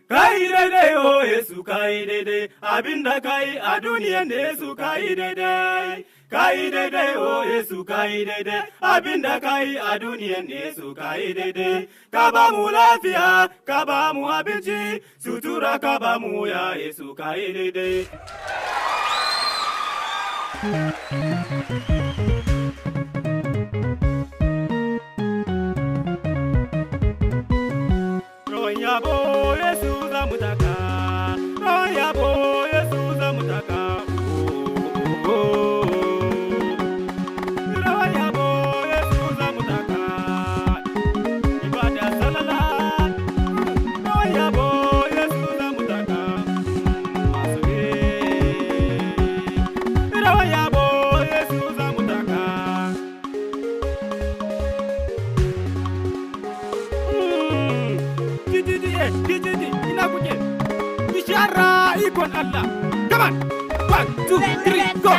Kai daidai o Yesu kai daidai, abinda kai a duniya ne Yesu kai daidai. Kai daidai o Yesu kai daidai, abinda kai a duniya ne Yesu kai daidai. Ka ba mu lafiya, ka ba mu abinci, sutura ka ba mu ya Yesu kai daidai. Yabo Yesu zamutaka, yabo Yesu zamutaka, yabo Yesu zamutaka, ibada salala, yabo Yesu zamutaka, masore, yabo Yesu zamutaka. DJD, ina kuke? Bishara ikon Allah. Come on. 1, 2, 3, go.